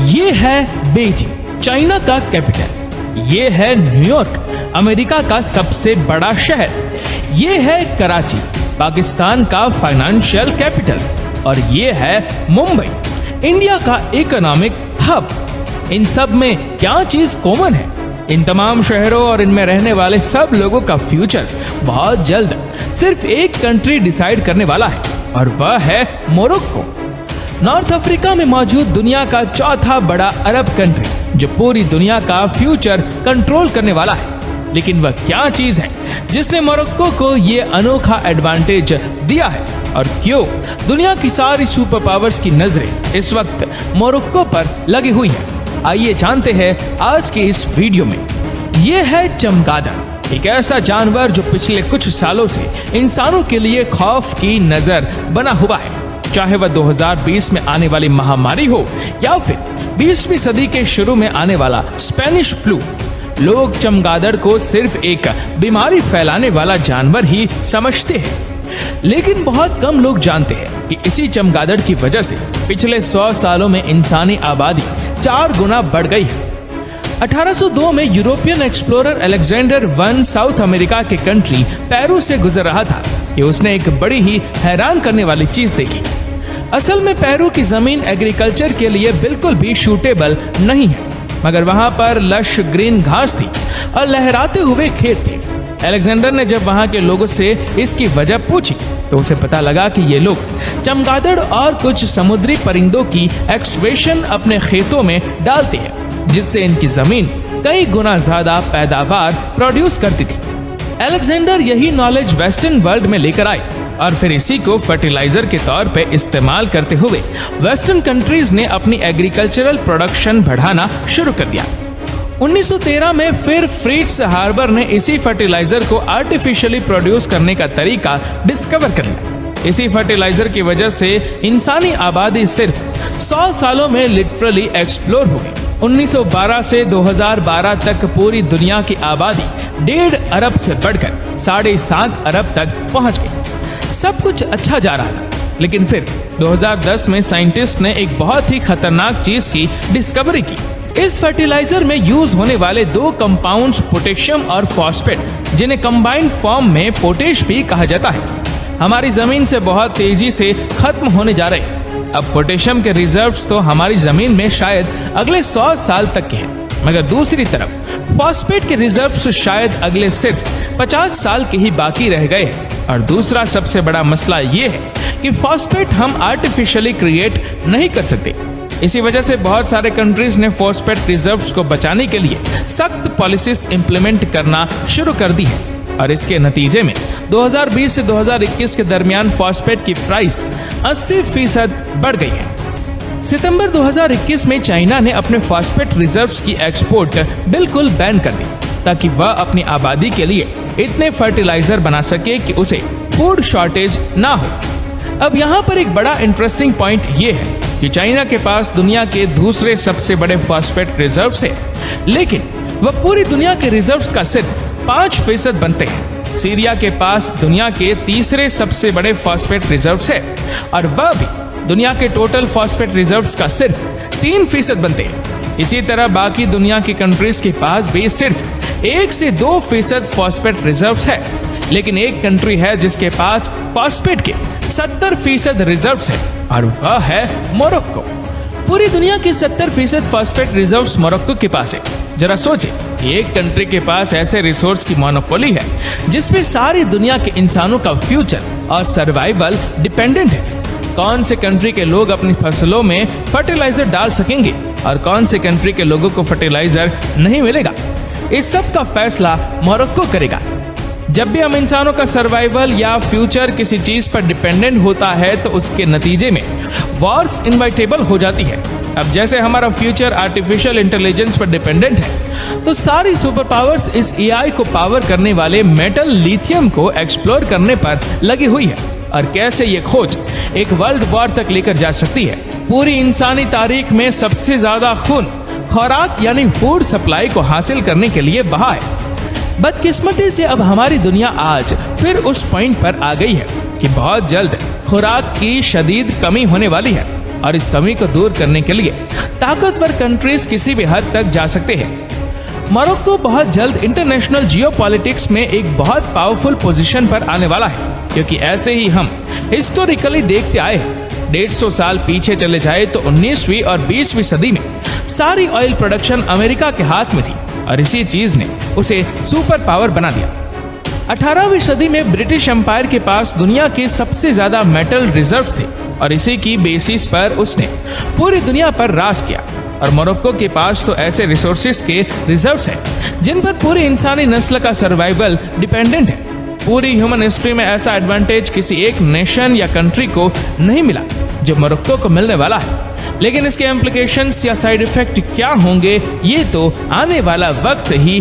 ये है Beijing, China का कैपिटल। ये है न्यूयॉर्क, अमेरिका का सबसे बड़ा शहर। ये है कराची, पाकिस्तान का फाइनेंशियल कैपिटल। और ये है मुंबई, इंडिया का इकोनॉमिक हब। इन सब में क्या चीज कॉमन है? इन तमाम शहरों और इनमें रहने वाले सब लोगों का फ्यूचर बहुत जल्द सिर्फ एक कंट्री डिसाइड करने वाला है, और वह है मोरक्को। नॉर्थ अफ्रीका में मौजूद दुनिया का चौथा बड़ा अरब कंट्री, जो पूरी दुनिया का फ्यूचर कंट्रोल करने वाला है। लेकिन वह क्या चीज है जिसने मोरक्को को ये अनोखा एडवांटेज दिया है, और क्यों दुनिया की सारी सुपर पावर्स की नजरें इस वक्त मोरक्को पर लगी हुई है? आइए जानते हैं आज के इस वीडियो में। ये है चमगादड़, एक ऐसा जानवर जो पिछले कुछ सालों से इंसानों के लिए खौफ की नजर बना हुआ है। चाहे वह 2020 में आने वाली महामारी हो या फिर 20वीं सदी के शुरू में आने वाला स्पेनिश फ्लू, लोग चमगादड़ को सिर्फ एक बीमारी फैलाने वाला जानवर ही समझते हैं। लेकिन बहुत कम लोग जानते हैं कि इसी चमगादड़ की वजह से पिछले 100 सालों में इंसानी आबादी 4 गुना बढ़ गई है। 1802 में European explorer Alexander one south America के कंट्री पेरू से गुजर रहा था कि उसने एक बड़ी ही हैरान करने वाली चीज देखी। असल में पेरू की जमीन एग्रीकल्चर के लिए बिल्कुल भी सूटेबल नहीं है, मगर वहां पर लश ग्रीन घास थी और लहराते हुए खेत थे। अलेक्जेंडर ने जब वहां के लोगों से इसकी वजह पूछी तो उसे पता लगा कि ये लोग चमगादड़ और कुछ समुद्री परिंदों की एक्सवेशन अपने खेतों में डालते हैं, जिससे इनकी जमीन कई गुना ज्यादा पैदावार प्रोड्यूस करती थी। अलेक्जेंडर यही नॉलेज वेस्टर्न वर्ल्ड में लेकर आए और फिर इसी को फर्टिलाइजर के तौर पे इस्तेमाल करते हुए वेस्टर्न कंट्रीज ने अपनी एग्रीकल्चरल प्रोडक्शन बढ़ाना शुरू कर दिया। 1913 में फिर फ्रिट्ज हार्बर ने इसी फर्टिलाइजर को आर्टिफिशियली प्रोड्यूस करने का तरीका डिस्कवर कर लिया। इसी फर्टिलाइजर की वजह से इंसानी आबादी सिर्फ 100 सालों में लिटरली एक्सप्लोर हो गई। 1912 से 2012 तक पूरी दुनिया की आबादी 1.5 अरब से बढ़कर 7.5 अरब तक पहुंच गई। सब कुछ अच्छा जा रहा था, लेकिन फिर 2010 में साइंटिस्ट ने एक बहुत ही खतरनाक चीज की डिस्कवरी की। इस फर्टिलाइजर में यूज होने वाले 2 कंपाउंड्स पोटेशियम और फॉस्फेट, जिन्हें कंबाइंड फॉर्म में पोटेश भी कहा जाता है, हमारी जमीन से बहुत तेजी से खत्म होने जा रहे। अब पोटेशियम के रिजर्व्स तो हमारी जमीन में शायद अगले 100 साल तक के हैं, मगर दूसरी तरफ फॉस्फेट के रिजर्व्स शायद अगले सिर्फ 50 साल के ही बाकी रह गए हैं। और दूसरा सबसे बड़ा मसला ये है कि फॉस्फेट हम आर्टिफिशियली क्रिएट नहीं कर सकते। इसी वजह से बहुत सारे कंट्रीज ने फॉस्फेट रिजर्व्स को बचाने के लिए सख्त पॉलिसीज इंप्लीमेंट करना शुरू कर दी है, और इसके नतीजे में 2020 से 2021 के दरमियान फॉस्फेट की प्राइस 80% बढ़ गई है। सितंबर 2021 में चाइना ने अपने फॉस्फेट रिजर्व्स की एक्सपोर्ट बिल्कुल बैन कर दी, ताकि वह अपनी आबादी के लिए इतने फर्टिलाइजर बना सके कि उसे फूड शॉर्टेज ना हो। अब यहाँ पर एक बड़ा इंटरेस्टिंग पॉइंट ये है कि चाइना के पास दुनिया के दूसरे सबसे बड़े फॉस्फेट रिजर्व्स है, लेकिन वह पूरी दुनिया के रिजर्व्स का सिर्फ 5% बनते हैं। सीरिया के पास दुनिया के तीसरे सबसे बड़े फॉस्फेट रिजर्व्स है, और वह भी दुनिया के टोटल फॉस्फेट रिजर्व्स का सिर्फ 3% बनते हैं। इसी तरह बाकी दुनिया की कंट्रीज के पास भी सिर्फ 1 से 2% फॉस्फेट रिजर्व्स है, लेकिन एक कंट्री है जिसके पास फॉस्फेट के 70% रिजर्व्स है, और वह है मोरक्को। पूरी दुनिया के 70% फॉस्फेट रिजर्व्स मोरक्को के पास है। जरा सोचे कि एक कंट्री के पास ऐसे रिसोर्स की मोनोपोली है जिसपे सारी दुनिया के इंसानों का फ्यूचर और सर्वाइवल डिपेंडेंट है। कौन से कंट्री के लोग अपनी फसलों में फर्टिलाइजर डाल सकेंगे और कौन से कंट्री के लोगों को फर्टिलाइजर नहीं मिलेगा, इस सब का फैसला मोरक्को करेगा। जब भी हम इंसानों का सर्वाइवल या फ्यूचर किसी चीज पर डिपेंडेंट होता है तो उसके नतीजे में वॉर्स इनवाइटेबल हो जाती है। अब जैसे हमारा फ्यूचर आर्टिफिशियल इंटेलिजेंस पर डिपेंडेंट है, तो सारी सुपर पावर्स इस एआई को पावर करने वाले मेटल लिथियम को एक्सप्लोर करने पर लगी हुई है, और कैसे ये खोज एक वर्ल्ड वॉर तक लेकर जा सकती है। पूरी इंसानी तारीख में सबसे ज्यादा खून खुराक यानी फूड सप्लाई को हासिल करने के लिए बहा है। बदकिस्मती से अब हमारी दुनिया आज फिर उस पॉइंट पर आ गई है कि बहुत जल्द खुराक की शदीद कमी होने वाली है, और इस कमी को दूर करने के लिए ताकतवर कंट्रीज किसी भी हद तक जा सकते हैं। मोरक्को बहुत जल्द इंटरनेशनल जियोपॉलिटिक्स में एक बहुत पावरफुल पोजीशन पर आने वाला है, क्योंकि ऐसे ही हम हिस्टोरिकली देखते आए हैं। 150 साल पीछे चले जाए तो 19वीं और 20वीं सदी में सारी ऑयल प्रोडक्शन अमेरिका के हाथ में थी और इसी चीज ने उसे सुपर पावर बना दिया। 18वीं सदी में ब्रिटिश एम्पायर के पास दुनिया के सबसे ज्यादा मेटल रिजर्व थे और इसी की बेसिस पर उसने पूरी दुनिया पर राज किया। और मोरक्को के पास तो ऐसे रिसोर्सेज के रिजर्व्स हैं जिन पर पूरी इंसानी नस्ल का सर्वाइवल डिपेंडेंट है। पूरी ह्यूमन हिस्ट्री में ऐसा एडवांटेज किसी एक नेशन या कंट्री को नहीं मिला जो मोरक्को को मिलने वाला है। लेकिन इसके इम्प्लीकेशंस या साइड इफेक्ट क्या होंगे, ये तो आने वाला वक्त ही